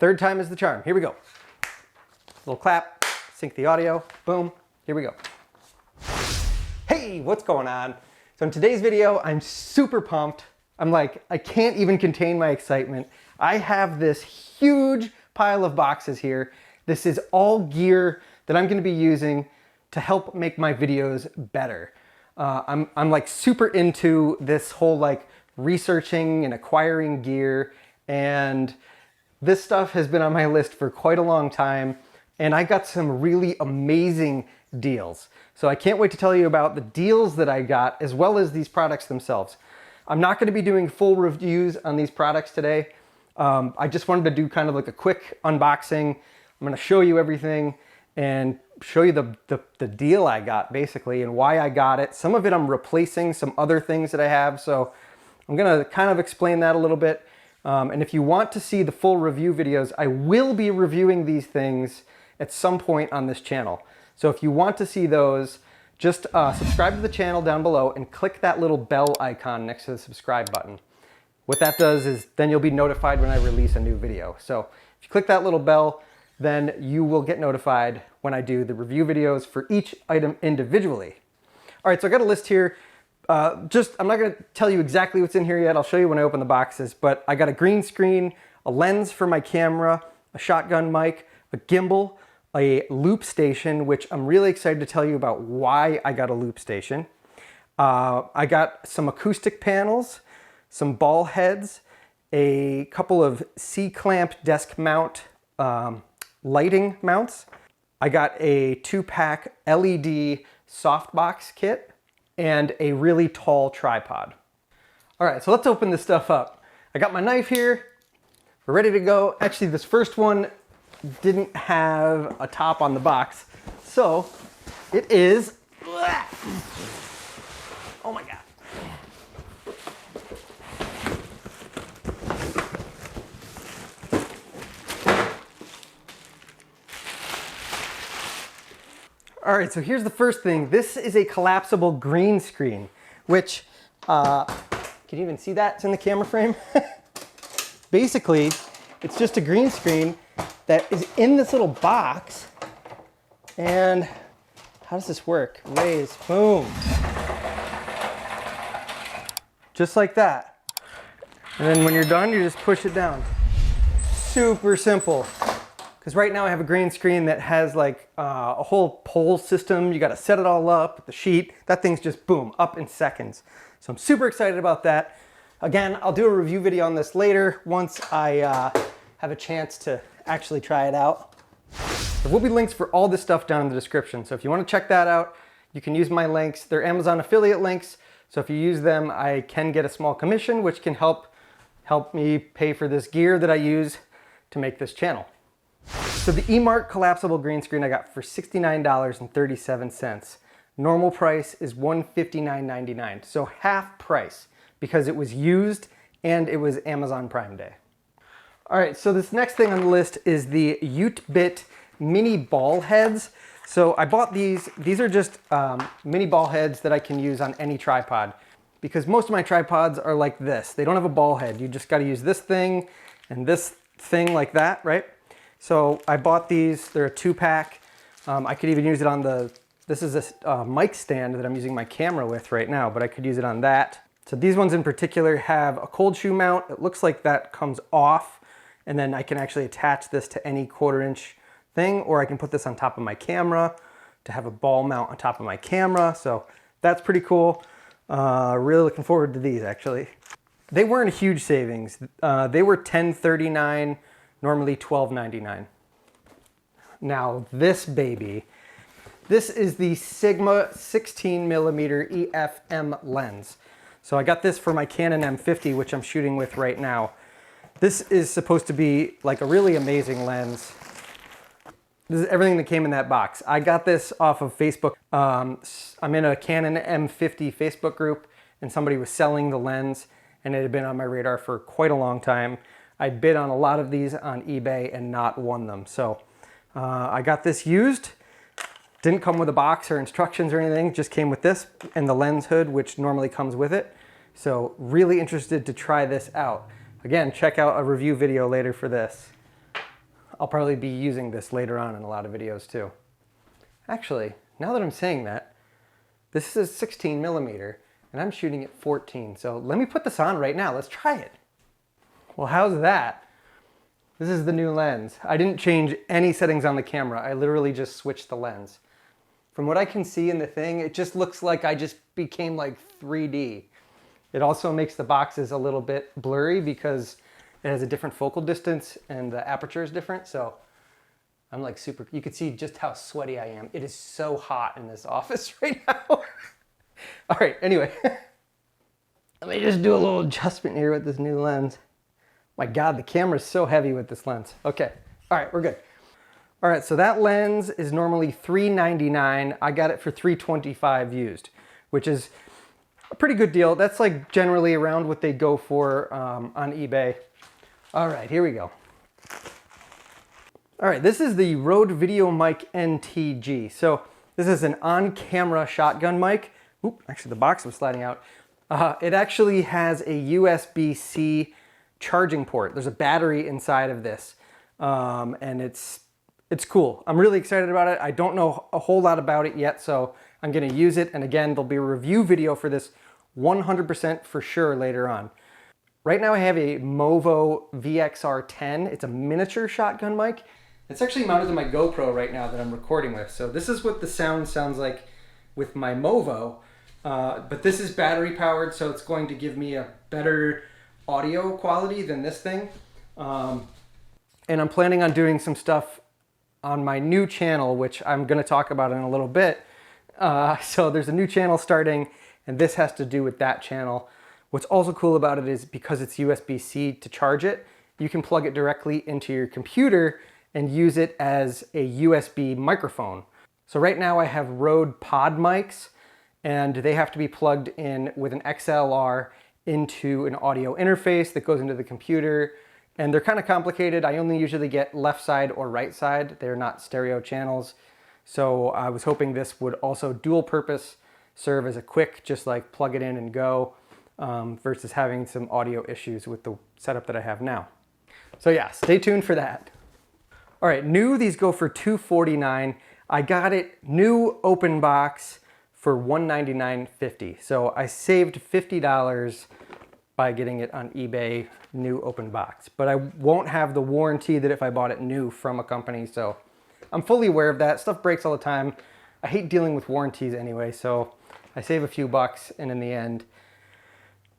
Third time is the charm. Here we go. Little clap, sync the audio, boom, here we go. Hey, what's going on? So in today's video, I'm super pumped. I'm like, I can't even contain my excitement. I have this huge pile of boxes here. This is all gear that I'm gonna be using to help make my videos better. I'm like super into this whole like researching and acquiring gear, and this stuff has been on my list for quite a long time, and I got some really amazing deals. So I can't wait to tell you about the deals that I got as well as these products themselves. I'm not going to be doing full reviews on these products today. I just wanted to do kind of like a quick unboxing. I'm going to show you everything and show you the deal I got basically and why I got it. Some of it I'm replacing some other things that I have, so I'm going to kind of explain that a little bit. And if you want to see the full review videos, I will be reviewing these things at some point on this channel. So if you want to see those, just subscribe to the channel down below and click that little bell icon next to the subscribe button. What that does is then you'll be notified when I release a new video. So if you click that little bell, then you will get notified when I do the review videos for each item individually. All right, so I got a list here. I'm not gonna tell you exactly what's in here yet. I'll show you when I open the boxes, but I got a green screen, a lens for my camera, a shotgun mic, a gimbal, a loop station, which I'm really excited to tell you about why I got a loop station. I got some acoustic panels, some ball heads, a couple of C-clamp desk mount lighting mounts. I got a 2-pack LED softbox kit and a really tall tripod. All right, so let's open this stuff up. I got my knife here. We're ready to go. Actually, this first one didn't have a top on the box, so it is, oh my God. All right, so here's the first thing. This is a collapsible green screen, which, can you even see that? It's in the camera frame. Basically, it's just a green screen that is in this little box. And how does this work? Raise, boom. Just like that. And then when you're done, you just push it down. Super simple. Because right now I have a green screen that has like a whole pole system. You got to set it all up with the sheet. That thing's just boom, up in seconds. So I'm super excited about that. Again, I'll do a review video on this later once I have a chance to actually try it out. There will be links for all this stuff down in the description. So if you want to check that out, you can use my links. They're Amazon affiliate links. So if you use them, I can get a small commission, which can help me pay for this gear that I use to make this channel. So the Emart collapsible green screen I got for $69.37. Normal price is $159.99, so half price because it was used and it was Amazon Prime Day. All right, so this next thing on the list is the Utebit mini ball heads. So I bought these. These are just mini ball heads that I can use on any tripod because most of my tripods are like this. They don't have a ball head. You just got to use this thing and this thing like that, right? So I bought these. They're a 2-pack. I could even use it on this is a mic stand that I'm using my camera with right now, but I could use it on that. So these ones in particular have a cold shoe mount. It looks like that comes off, and then I can actually attach this to any 1/4-inch thing, or I can put this on top of my camera to have a ball mount on top of my camera. So that's pretty cool. Really looking forward to these actually. They weren't a huge savings. They were $10.39. Normally $12.99. Now this baby, this is the Sigma 16mm EFM lens. So I got this for my Canon M50, which I'm shooting with right now. This is supposed to be like a really amazing lens. This is everything that came in that box. I got this off of Facebook. I'm in a Canon M50 Facebook group, and somebody was selling the lens, and it had been on my radar for quite a long time. I bid on a lot of these on eBay and not won them. So I got this used. Didn't come with a box or instructions or anything, just came with this and the lens hood, which normally comes with it. So really interested to try this out. Again, check out a review video later for this. I'll probably be using this later on in a lot of videos too. Actually, now that I'm saying that, this is a 16 millimeter and I'm shooting at 14. So let me put this on right now. Let's try it. Well, how's that? This is the new lens. I didn't change any settings on the camera. I literally just switched the lens. From what I can see in the thing, it just looks like I just became like 3D. It also makes the boxes a little bit blurry because it has a different focal distance and the aperture is different. So I'm like super, you can see just how sweaty I am. It is so hot in this office right now. All right, anyway, let me just do a little adjustment here with this new lens. My God, the camera is so heavy with this lens. Okay, all right, we're good. All right, so that lens is normally $399. I got it for $325 used, which is a pretty good deal. That's like generally around what they go for on eBay. All right, here we go. All right, this is the Rode Videomic NTG. So this is an on-camera shotgun mic. Oop, actually the box was sliding out. It actually has a USB-C charging port. There's a battery inside of this, and it's cool. I'm really excited about it. I don't know a whole lot about it yet, so I'm gonna use it. And again, there'll be a review video for this 100% for sure later on. Right now I have a Movo VXR10. It's a miniature shotgun mic. It's actually mounted to my GoPro right now that I'm recording with. So this is what the sound sounds like with my Movo, but this is battery powered, so it's going to give me a better audio quality than this thing. And I'm planning on doing some stuff on my new channel, which I'm gonna talk about in a little bit. So there's a new channel starting, and this has to do with that channel. What's also cool about it is because it's USB-C to charge it, you can plug it directly into your computer and use it as a USB microphone. So right now I have Rode Pod mics, and they have to be plugged in with an XLR into an audio interface that goes into the computer. And they're kind of complicated. I only usually get left side or right side. They're not stereo channels. So I was hoping this would also dual purpose, serve as a quick, just like plug it in and go, versus having some audio issues with the setup that I have now. So yeah, stay tuned for that. All right, new, these go for $249. I got it new open box for $199.50. So I saved $50 by getting it on eBay new open box, but I won't have the warranty that if I bought it new from a company. So I'm fully aware of that. Stuff breaks all the time. I hate dealing with warranties anyway, so I save a few bucks, and in the end,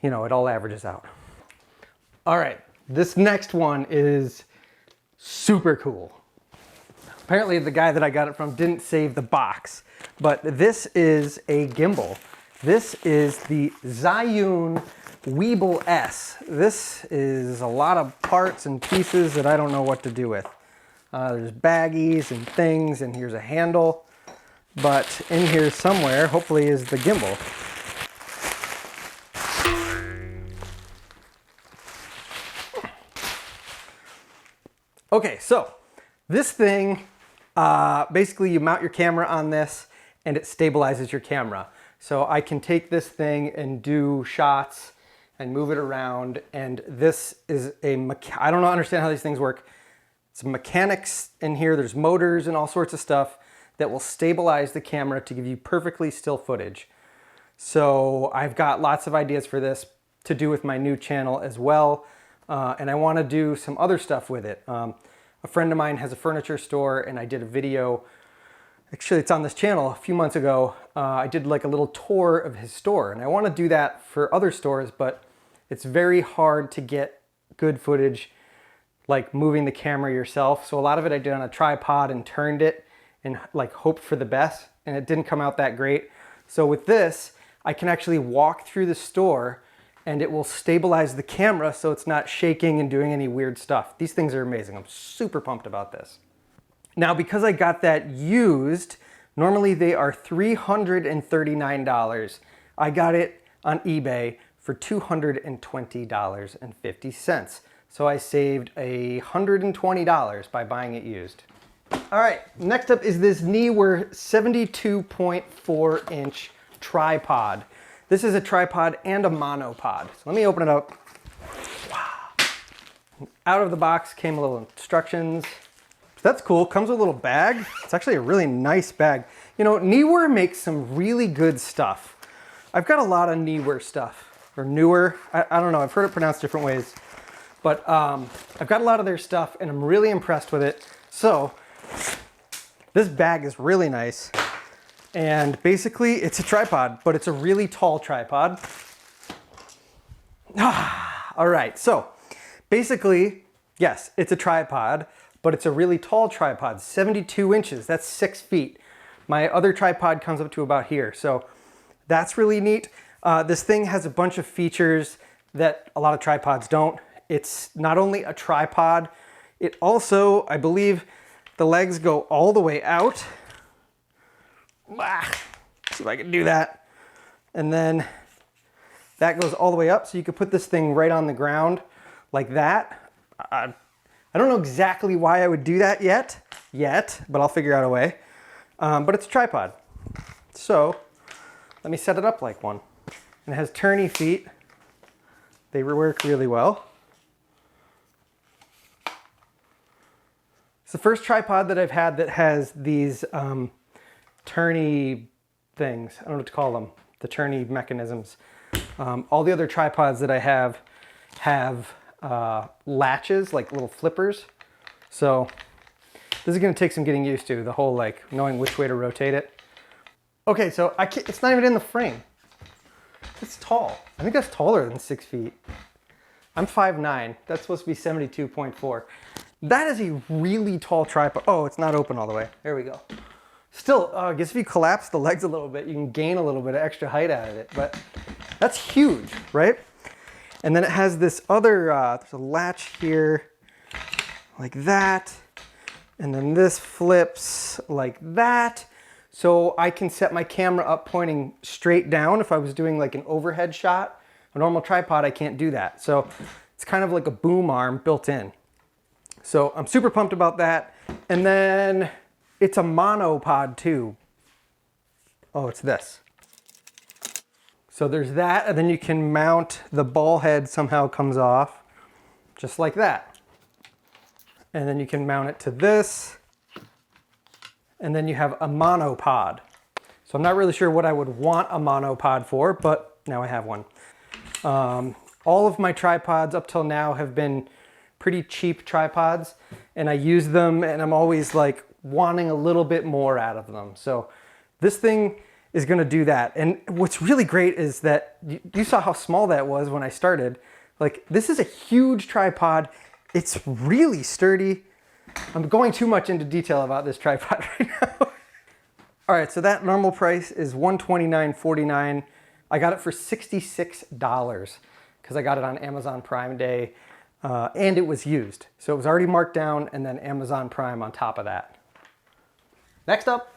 you know, it all averages out. All right, this next one is super cool. Apparently the guy that I got it from didn't save the box, but this is a gimbal. This is the Zhiyun Weebil S. This is a lot of parts and pieces that I don't know what to do with. There's baggies and things, and here's a handle. But in here somewhere, hopefully, is the gimbal. Okay, so this thing, basically you mount your camera on this and it stabilizes your camera. So I can take this thing and do shots and move it around, and this is I don't understand how these things work. Some mechanics in here, there's motors and all sorts of stuff that will stabilize the camera to give you perfectly still footage. So I've got lots of ideas for this to do with my new channel as well, and I want to do some other stuff with it. A friend of mine has a furniture store, and I did a video, actually it's on this channel, a few months ago. I did like a little tour of his store, and I want to do that for other stores, but it's very hard to get good footage like moving the camera yourself. So a lot of it I did on a tripod and turned it and like hoped for the best, and it didn't come out that great. So with this, I can actually walk through the store and it will stabilize the camera so it's not shaking and doing any weird stuff. These things are amazing. I'm super pumped about this. Now, because I got that used, normally they are $339. I got it on eBay for $220.50. So I saved $120 by buying it used. All right, next up is this Neewer 72.4 inch tripod. This is a tripod and a monopod. So let me open it up. Wow. Out of the box came a little instructions. that's cool. Comes with a little bag. It's actually a really nice bag. You know, Neewer makes some really good stuff. I've got a lot of Neewer stuff, or Neewer. I don't know. I've heard it pronounced different ways. But I've got a lot of their stuff, and I'm really impressed with it. So this bag is really nice. And basically, it's a tripod, but it's a really tall tripod. All right, so basically, yes, it's a tripod, but it's a really tall tripod, 72 inches. That's 6 feet. My other tripod comes up to about here, so that's really neat. This thing has a bunch of features that a lot of tripods don't. It's not only a tripod, it also, I believe, the legs go all the way out. See if I can do that. And then that goes all the way up, so you could put this thing right on the ground like that. I don't know exactly why I would do that yet, but I'll figure out a way. But it's a tripod. So let me set it up like one. And it has turny feet. They work really well. It's the first tripod that I've had that has these turny things. I don't know what to call them. The turny mechanisms. All the other tripods that I have latches, like little flippers. So this is going to take some getting used to, the whole like knowing which way to rotate it. Okay, so it's not even in the frame. It's tall. I think that's taller than 6 feet. I'm 5'9". That's supposed to be 72.4. That is a really tall tripod. Oh, it's not open all the way. There we go. Still, I guess if you collapse the legs a little bit, you can gain a little bit of extra height out of it, but that's huge, right? And then it has this other, there's a latch here like that. And then this flips like that. So I can set my camera up pointing straight down if I was doing like an overhead shot. A normal tripod, I can't do that. So it's kind of like a boom arm built in. So I'm super pumped about that. And then it's a monopod too. Oh, it's this. So there's that, and then you can mount, the ball head somehow comes off, just like that. And then you can mount it to this, and then you have a monopod. So I'm not really sure what I would want a monopod for, but now I have one. All of my tripods up till now have been pretty cheap tripods, and I use them, and I'm always like wanting a little bit more out of them. So this thing is going to do that. And what's really great is that you saw how small that was when I started. Like, this is a huge tripod. It's really sturdy. I'm going too much into detail about this tripod right now. All right, so that normal price is $129.49. I got it for $66 because I got it on Amazon Prime Day. And it was used. So it was already marked down, and then Amazon Prime on top of that. Next up.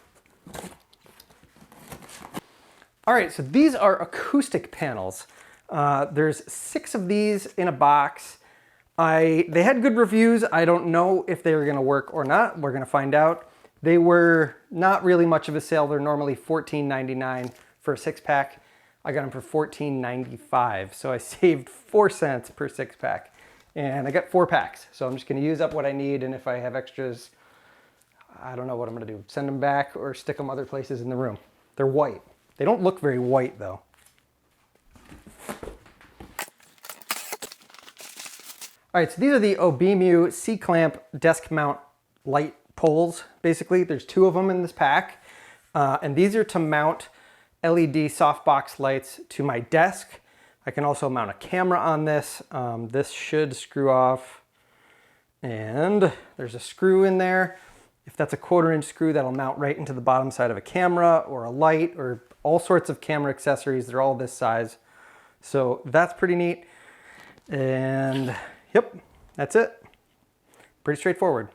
All right, so these are acoustic panels. There's 6 of these in a box. They had good reviews. I don't know if they were gonna work or not. We're gonna find out. They were not really much of a sale. They're normally $14.99 for a 6-pack. I got them for $14.95. So I saved 4 cents per 6-pack. And I got 4 packs. So I'm just gonna use up what I need, and if I have extras, I don't know what I'm gonna do. Send them back or stick them other places in the room. They're white. They don't look very white though. All right, so these are the Obeamiu C-clamp desk mount light poles, basically. There's 2 of them in this pack. And these are to mount LED softbox lights to my desk. I can also mount a camera on this. This should screw off. And there's a screw in there. If that's a 1/4-inch screw, that'll mount right into the bottom side of a camera or a light or all sorts of camera accessories. They're all this size. So that's pretty neat. And yep, that's it. Pretty straightforward.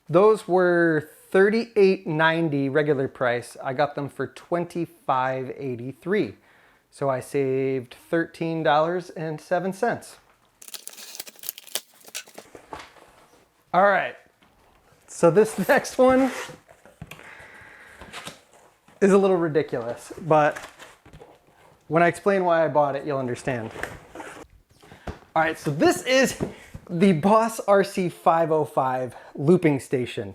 Those were $38.90 regular price. I got them for $25.83. So I saved $13.07. All right, so this next one is a little ridiculous, but when I explain why I bought it, you'll understand. All right, so this is the Boss RC-505 looping station.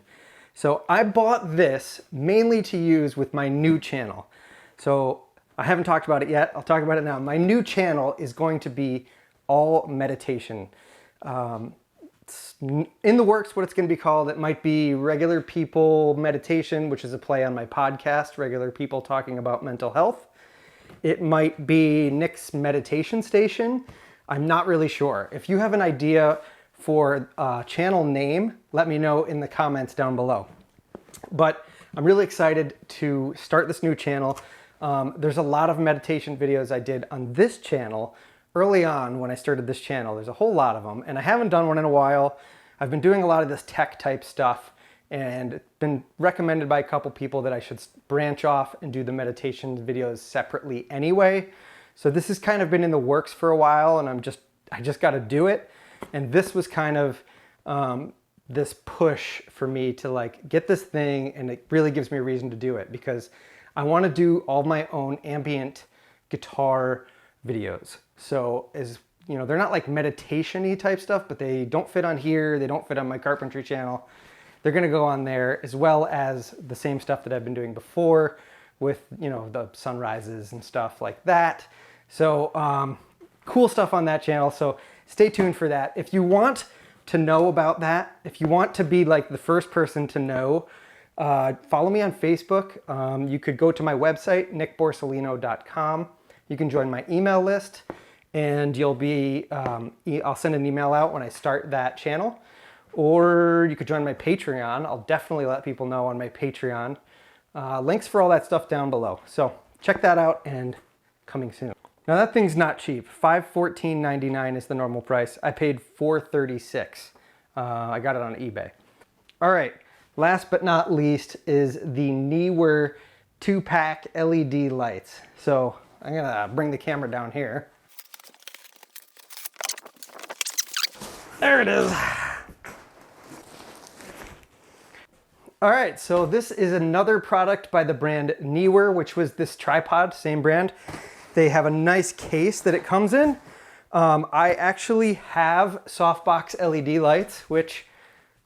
So I bought this mainly to use with my new channel. So I haven't talked about it yet. I'll talk about it now. My new channel is going to be all meditation. It's in the works what it's going to be called. It might be Regular People Meditation, which is a play on my podcast, Regular People Talking About Mental Health. It might be Nick's Meditation Station. I'm not really sure. If you have an idea for a channel name, let me know in the comments down below. But I'm really excited to start this new channel. There's a lot of meditation videos I did on this channel early on when I started this channel. There's a whole lot of them, and I haven't done one in a while. I've been doing a lot of this tech type stuff, and it's been recommended by a couple people that I should branch off and do the meditation videos separately anyway. So this has kind of been in the works for a while, and I just got to do it. And this was kind of this push for me to like get this thing, and it really gives me a reason to do it because I want to do all my own ambient guitar videos. So as you know, they're not like meditation-y type stuff, but they don't fit on here. They don't fit on my carpentry channel. They're going to go on there, as well as the same stuff that I've been doing before with, you know, the sunrises and stuff like that. So cool stuff on that channel. So stay tuned for that. If you want to know about that, if you want to be like the first person to know, follow me on Facebook. You could go to my website, nickborsellino.com. You can join my email list, and you'll be, I'll send an email out when I start that channel. Or you could join my Patreon. I'll definitely let people know on my Patreon. Links for all that stuff down below. So check that out, and coming soon. Now that thing's not cheap. $514.99 is the normal price. I paid $436. I got it on eBay. All right, last but not least is the Neewer 2-pack LED lights. So I'm gonna bring the camera down here. There it is. All right, so this is another product by the brand Neewer, which was this tripod, same brand. They have a nice case that it comes in. I actually have softbox LED lights, which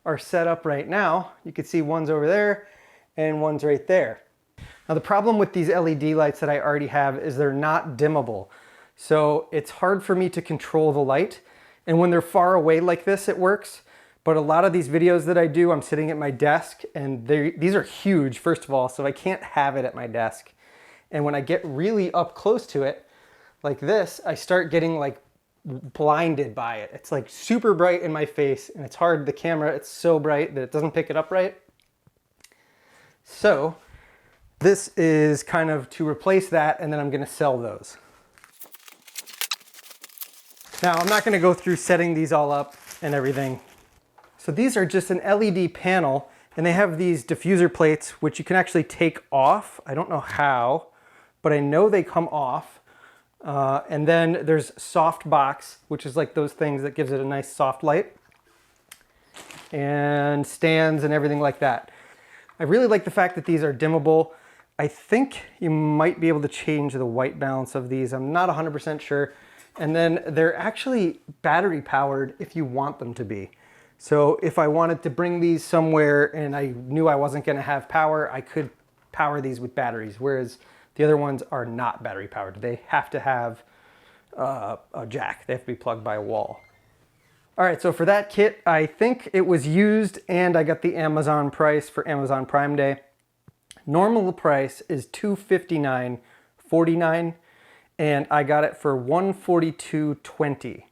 are set up right now. You can see one's over there and one's right there. Now the problem with these LED lights that I already have is they're not dimmable. So it's hard for me to control the light. And when they're far away like this, it works. But a lot of these videos that I do, I'm sitting at my desk, and these are huge, first of all, so I can't have it at my desk. And when I get really up close to it, like this, I start getting like blinded by it. It's like super bright in my face, and it's hard, the camera, it's so bright that it doesn't pick it up right. So this is kind of to replace that, and then I'm gonna sell those. Now, I'm not gonna go through setting these all up and everything. So these are just an LED panel, and they have these diffuser plates, which you can actually take off. I don't know how, but I know they come off. And then there's softbox, which is like those things that gives it a nice soft light, and stands and everything like that. I really like the fact that these are dimmable. I think you might be able to change the white balance of these. I'm not 100% sure. And then they're actually battery powered if you want them to be. So if I wanted to bring these somewhere and I knew I wasn't gonna have power, I could power these with batteries, whereas the other ones are not battery powered. They have to have a jack. They have to be plugged by a wall. All right, so for that kit, I think it was used, and I got the Amazon price for Amazon Prime Day. Normal price is $259.49, and I got it for $142.20.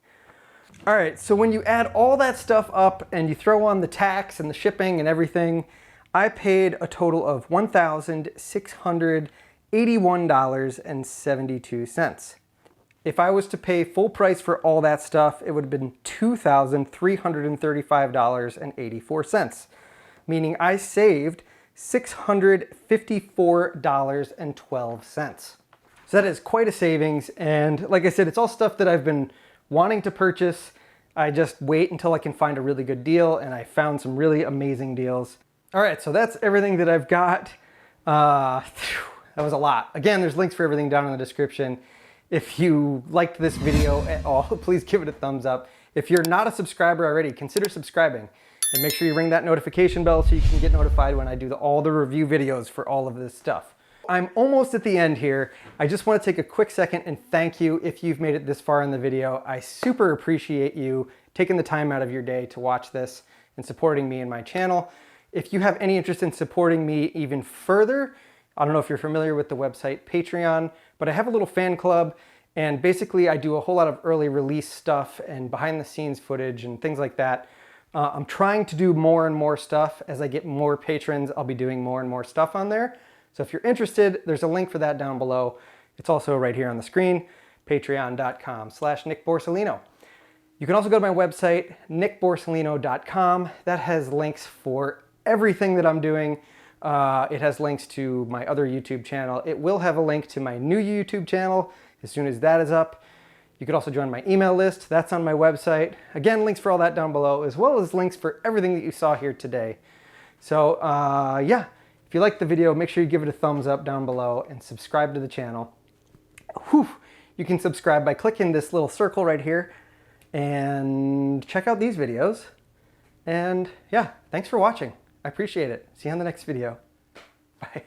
All right, so when you add all that stuff up and you throw on the tax and the shipping and everything, I paid a total of $1,681.72. If I was to pay full price for all that stuff, it would have been $2,335.84, meaning I saved $654.12. So that is quite a savings, and like I said, it's all stuff that I've been wanting to purchase. I just wait until I can find a really good deal, and I found some really amazing deals. All right, so that's everything that I've got. That was a lot. Again, there's links for everything down in the description. If you liked this video at all, please give it a thumbs up. If you're not a subscriber already, consider subscribing. And make sure you ring that notification bell so you can get notified when I do all the review videos for all of this stuff. I'm almost at the end here. I just want to take a quick second and thank you if you've made it this far in the video. I super appreciate you taking the time out of your day to watch this and supporting me and my channel. If you have any interest in supporting me even further, I don't know if you're familiar with the website Patreon, but I have a little fan club, and basically I do a whole lot of early release stuff and behind the scenes footage and things like that. I'm trying to do more and more stuff. As I get more patrons, I'll be doing more and more stuff on there. So if you're interested, there's a link for that down below. It's also right here on the screen, patreon.com/Nick Borsellino. You can also go to my website, nickborsellino.com. That has links for everything that I'm doing. It has links to my other YouTube channel. It will have a link to my new YouTube channel as soon as that is up. You could also join my email list. That's on my website. Again, links for all that down below, as well as links for everything that you saw here today. So yeah. If you liked the video, make sure you give it a thumbs up down below and subscribe to the channel. Whew. You can subscribe by clicking this little circle right here and check out these videos. And yeah, thanks for watching. I appreciate it. See you on the next video. Bye.